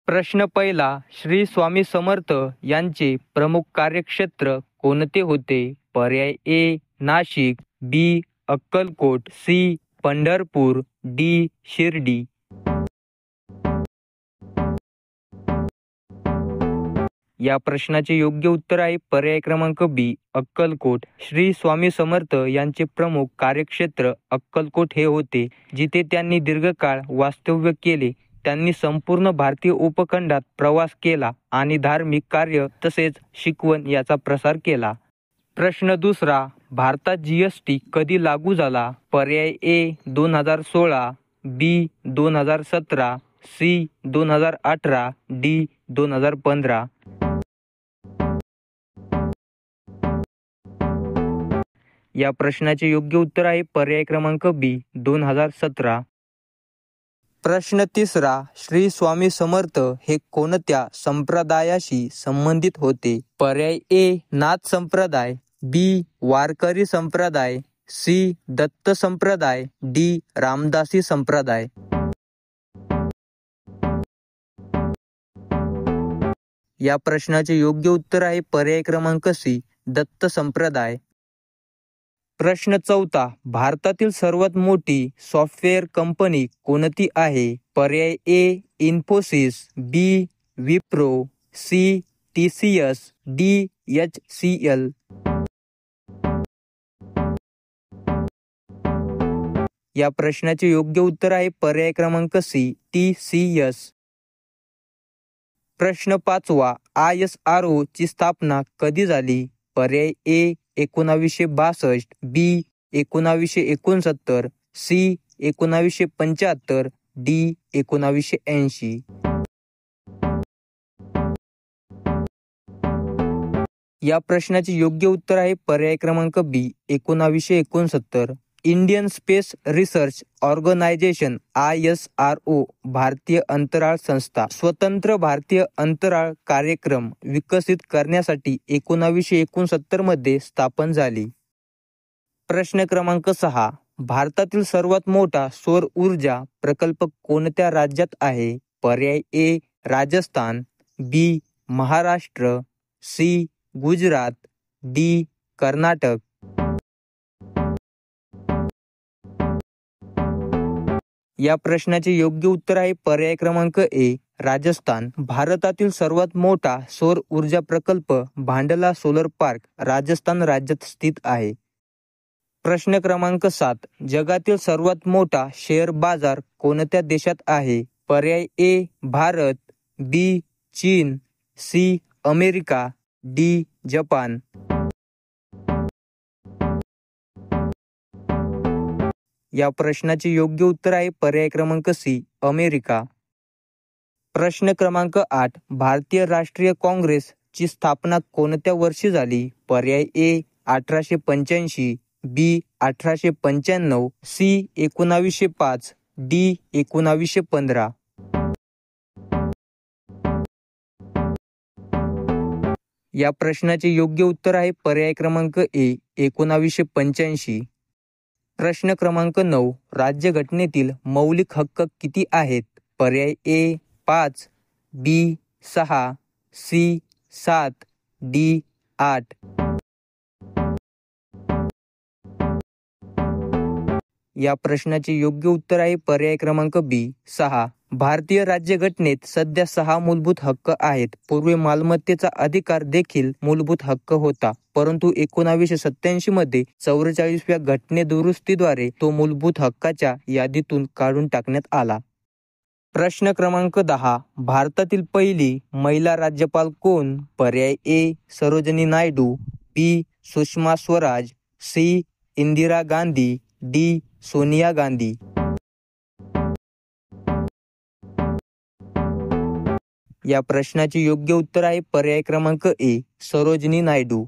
प्रश्न पहिला, श्री स्वामी समर्थ यांचे प्रमुख कार्यक्षेत्र कोणते होते? पर्याय ए नाशिक, बी अक्कलकोट, सी पंढरपूर, डी शिर्डी. या प्रश्नाचे योग्य उत्तर आहे पर्याय क्रमांक बी अक्कलकोट. श्री स्वामी समर्थ यांचे प्रमुख कार्यक्षेत्र अक्कलकोट हे होते, जिथे त्यांनी दीर्घकाळ वास्तव्य केले. त्यांनी संपूर्ण भारतीय उपखंडात प्रवास केला आणि धार्मिक कार्य तसेच शिकवण याचा प्रसार केला. प्रश्न दुसरा, भारतात जीएसटी कधी लागू झाला? पर्याय ए 2016, बी 2017, सी 2018, डी 2015. या प्रश्नाचे योग्य उत्तर आहे पर्याय क्रमांक बी 2017. प्रश्न तिसरा, श्री स्वामी समर्थ हे कोणत्या संप्रदायाशी संबंधित होते? पर्याय ए नाथ संप्रदाय, बी वारकरी संप्रदाय, सी दत्त संप्रदाय, डी रामदासी संप्रदाय. या प्रश्नाचे योग्य उत्तर आहे पर्याय क्रमांक सी दत्त संप्रदाय. प्रश्न चौथा, भारतातील सर्वात मोठी सॉफ्टवेअर कंपनी कोणती आहे? पर्याय A Infosys, B Wipro, C TCS, D HCL. या प्रश्नाचे योग्य उत्तर आहे पर्याय क्रमांक सी TCS. प्रश्न पाचवा, ISRO ची स्थापना कधी झाली? पर्याय ए 1962, बी 1969, सी 1975, डी 1980. या प्रश्नाचे योग्य उत्तर आहे पर्याय क्रमांक B 1969. Indian Space Research Organisation ISRO भारतीय अंतराळ संस्था स्वतंत्र भारतीय अंतराळ कार्यक्रम विकसित करण्यासाठी 1969 मध्ये स्थापन झाली. प्रश्न क्रमांक 6, भारतातील सर्वात मोठा सौर ऊर्जा प्रकल्प कोणत्या राज्यात आहे? पर्याय ए राजस्थान, बी महाराष्ट्र, सी गुजरात, डी कर्नाटक. या प्रश्नाचे योग्य उत्तर आहे पर्याय क्रमांक ए राजस्थान. भारतातील सर्वात मोठा सौर ऊर्जा प्रकल्प भांडला सोलर पार्क राजस्थान राज्यात स्थित आहे. प्रश्न क्रमांक 7, जगातील सर्वात मोठा शेअर बाजार कोणत्या देशात आहे? पर्याय ए भारत, बी चीन, सी अमेरिका, डी जपान. या प्रश्नाचे योग्य उत्तर आहे पर्याय क्रमांक सी अमेरिका. प्रश्न क्रमांक 8, भारतीय राष्ट्रीय काँग्रेस ची स्थापना कोणत्या वर्षी झाली? पर्याय ए 1885, बी 1895, सी 1905, डी 1915. या प्रश्नाचे योग्य उत्तर आहे पर्याय क्रमांक ए 1985. प्रश्न क्रमांक 9, राज्यघटनेतील मौलिक हक्क किती आहेत? पर्याय ए 5, बी 6, सी 7, डी 8. या प्रश्नाचे योग्य उत्तर आहे पर्याय क्रमांक बी 6. भारतीय राज्यघटनेत सध्या 6 मूलभूत हक्क आहेत. पूर्वी मालमत्तेचा अधिकार देखील मूलभूत हक्क होता, परंतु 1987 मध्ये 44व्या घटनेदुरुस्तीद्वारे तो मूलभूत हक्काच्या यादीतून काढून टाकण्यात आला. प्रश्न क्रमांक 10, भारतातील पहिली महिला राज्यपाल कोण? पर्याय ए सरोजिनी नायडू, बी सुषमा स्वराज, सी इंदिरा गांधी, डी सोनिया गांधी. या प्रश्नाचे योग्य उत्तर आहे पर्याय क्रमांक ए सरोजिनी नायडू.